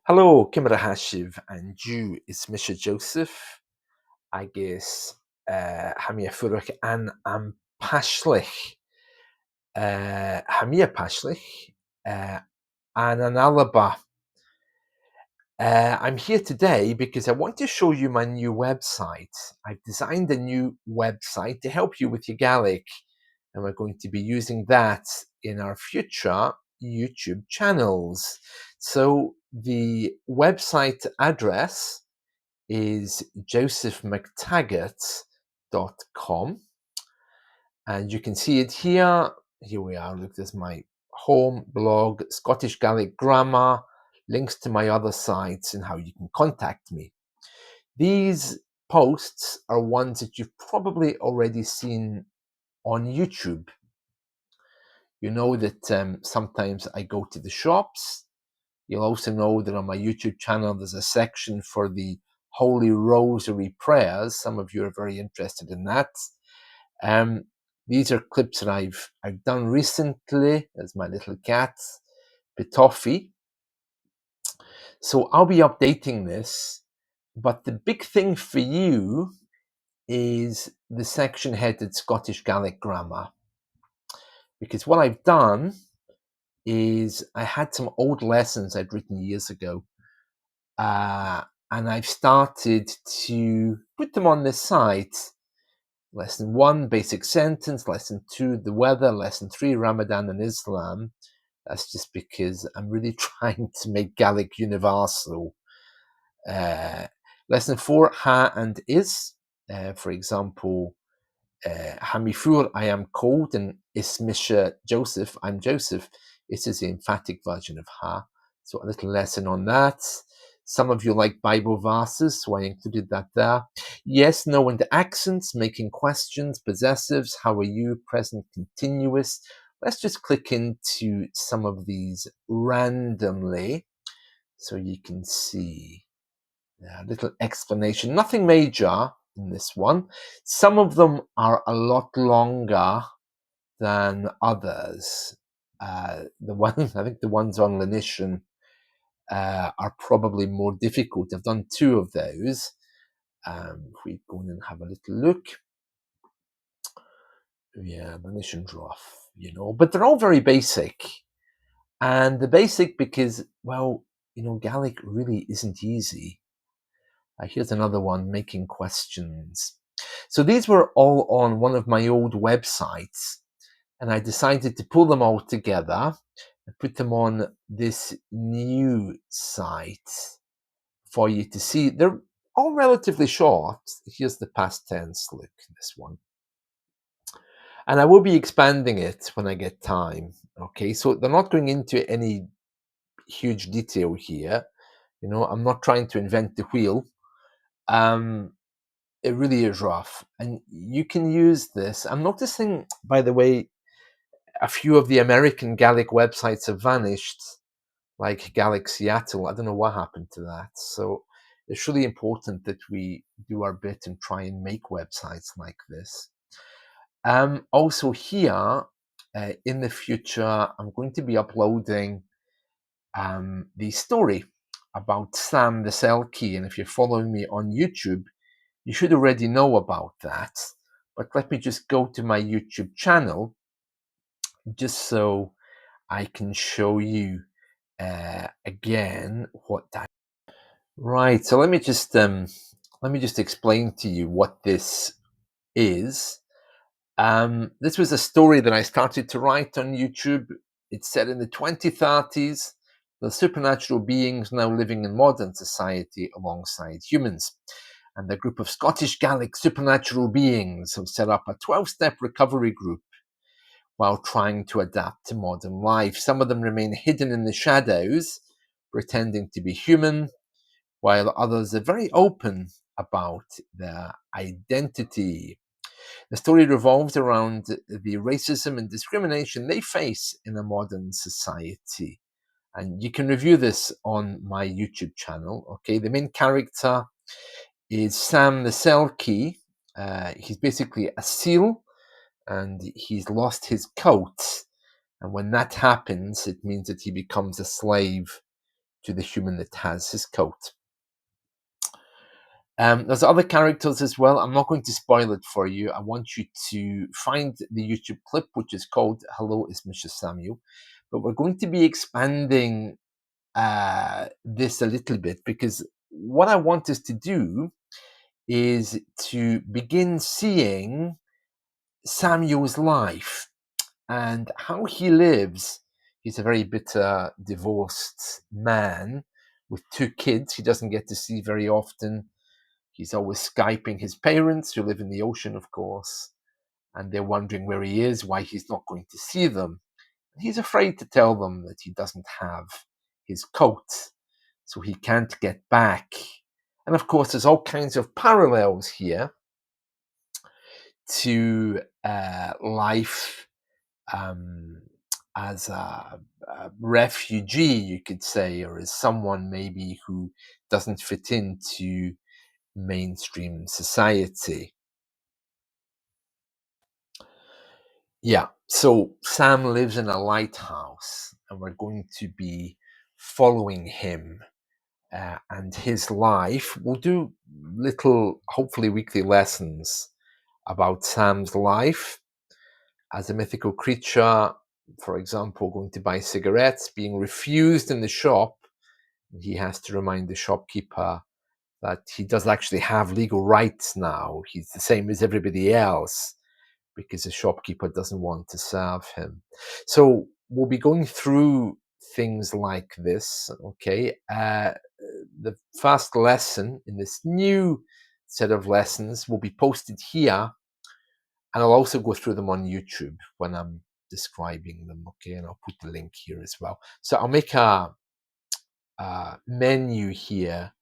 Hello, Kimra Hashiv and Jew is Misha Joseph. Agus Hamia Furuk and am Pashlich. Hamia Pashlich and an Alaba. I'm here today because I want to show you my new website. I've designed a new website to help you with your Gaelic, and we're going to be using that in our future YouTube channels. So the website address is josephmctaggart.com, and you can see it here. Here we are. Look, there's my home blog, Scottish Gaelic Grammar, links to my other sites, and how you can contact me. These posts are ones that you've probably already seen on YouTube. You know that sometimes I go to the shops. You'll also know that on my YouTube channel, there's a section for the Holy Rosary prayers. Some of you are very interested in that. These are clips that I've done recently. There's my little cat, Pitoffy. So I'll be updating this. But the big thing for you is the section headed Scottish Gaelic Grammar. Because what I've done is I had some old lessons I'd written years ago. And I've started to put them on this site. Lesson 1, basic sentence. Lesson 2, the weather. Lesson 3, Ramadan and Islam. That's just because I'm really trying to make Gaelic universal. Lesson 4, ha and is. For example, Hamifur, I am cold, and Ismisha Joseph, I'm Joseph. This is the emphatic version of ha. So a little lesson on that. Some of you like Bible verses, so I included that there. Yes, no, and accents, making questions, possessives, how are you, present continuous. Let's just click into some of these randomly so you can see a little explanation. Nothing major in this one. Some of them are a lot longer than others. The ones I think the ones on Lenition are probably more difficult. I've done 2 of those. If we go in and have a little look, yeah, Lenition draft, but they're all very basic. And the basic because, well, Gaelic really isn't easy. Here's another one, making questions. So these were all on one of my old websites, and I decided to pull them all together and put them on this new site for you to see. They're all relatively short. Here's the past tense, look, this one. And I will be expanding it when I get time. Okay, so they're not going into any huge detail here. I'm not trying to invent the wheel. It really is rough, and you can use this. I'm noticing, by the way, a few of the American Gaelic websites have vanished, like Gaelic Seattle. I don't know what happened to that. So it's really important that we do our bit and try and make websites like this. Also here, in the future, I'm going to be uploading the story about Sam the Selkie, and if you're following me on YouTube, you should already know about that, but let me just go to my YouTube channel just so I can show you again what that. Right, so let me just explain to you what this is. This was a story that I started to write on YouTube. It's set in the 2030s. The supernatural beings now living in modern society alongside humans. And a group of Scottish Gaelic supernatural beings have set up a 12-step recovery group while trying to adapt to modern life. Some of them remain hidden in the shadows, pretending to be human, while others are very open about their identity. The story revolves around the racism and discrimination they face in a modern society. And you can review this on my YouTube channel. Okay, the main character is Sam the Selkie. He's basically a seal, and he's lost his coat. And when that happens, it means that he becomes a slave to the human that has his coat. There's other characters as well. I'm not going to spoil it for you. I want you to find the YouTube clip, which is called Hello, it's Mr. Samuel. But we're going to be expanding this a little bit, because what I want us to do is to begin seeing Samuel's life and how he lives. He's a very bitter, divorced man with 2 kids he doesn't get to see very often. He's always Skyping his parents, who live in the ocean, of course, and they're wondering where he is, why he's not going to see them. He's afraid to tell them that he doesn't have his coat, so he can't get back. And of course, there's all kinds of parallels here to life as a refugee, you could say, or as someone maybe who doesn't fit into mainstream society. Yeah, so Sam lives in a lighthouse, and we're going to be following him and his life. We'll do little, hopefully weekly lessons about Sam's life as a mythical creature. For example, going to buy cigarettes, being refused in the shop. He has to remind the shopkeeper that he does actually have legal rights now. He's the same as everybody else, because the shopkeeper doesn't want to serve him. So we'll be going through things like this, okay? The first lesson in this new set of lessons will be posted here, and I'll also go through them on YouTube when I'm describing them, okay? And I'll put the link here as well. So I'll make a menu here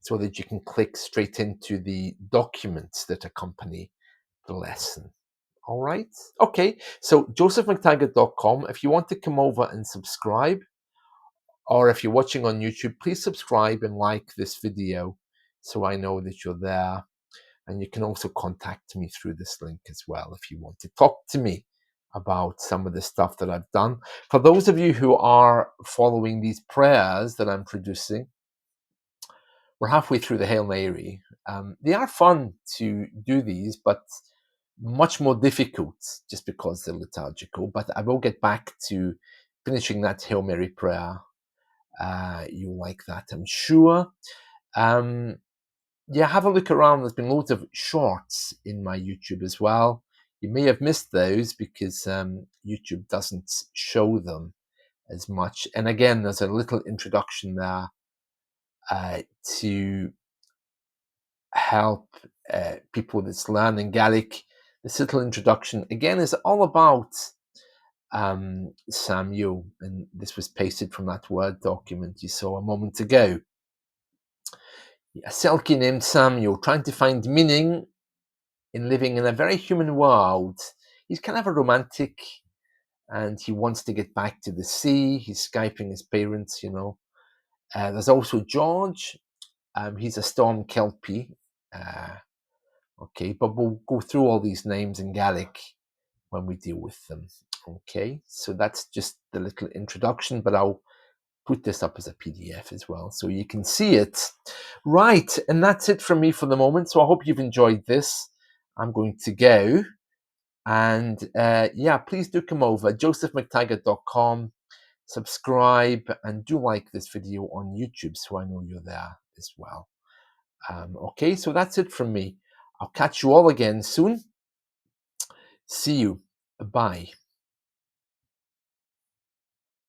so that you can click straight into the documents that accompany the lesson. All right. Okay. So josephmctaggart.com. If you want to come over and subscribe, or if you're watching on YouTube, please subscribe and like this video so I know that you're there. And you can also contact me through this link as well if you want to talk to me about some of the stuff that I've done. For those of you who are following these prayers that I'm producing, we're halfway through the Hail Mary. They are fun to do these, but much more difficult just because they're liturgical. But I will get back to finishing that Hail Mary prayer. You'll like that, I'm sure. Yeah, have a look around. There's been loads of shorts in my YouTube as well. You may have missed those because YouTube doesn't show them as much. And again, there's a little introduction there to help people that's learning Gaelic. This little introduction, again, is all about Samuel, and this was pasted from that Word document you saw a moment ago. A Selkie named Samuel, trying to find meaning in living in a very human world. He's kind of a romantic, and he wants to get back to the sea. He's Skyping his parents, you know. There's also George. He's a Storm Kelpie. Okay, but we'll go through all these names in Gaelic when we deal with them. Okay, so that's just the little introduction, but I'll put this up as a PDF as well so you can see it. Right, and that's it from me for the moment. So I hope you've enjoyed this. I'm going to go. And yeah, please do come over, josephmctaggart.com, subscribe, and do like this video on YouTube so I know you're there as well. Okay, so that's it from me. I'll catch you all again soon. See you. Bye.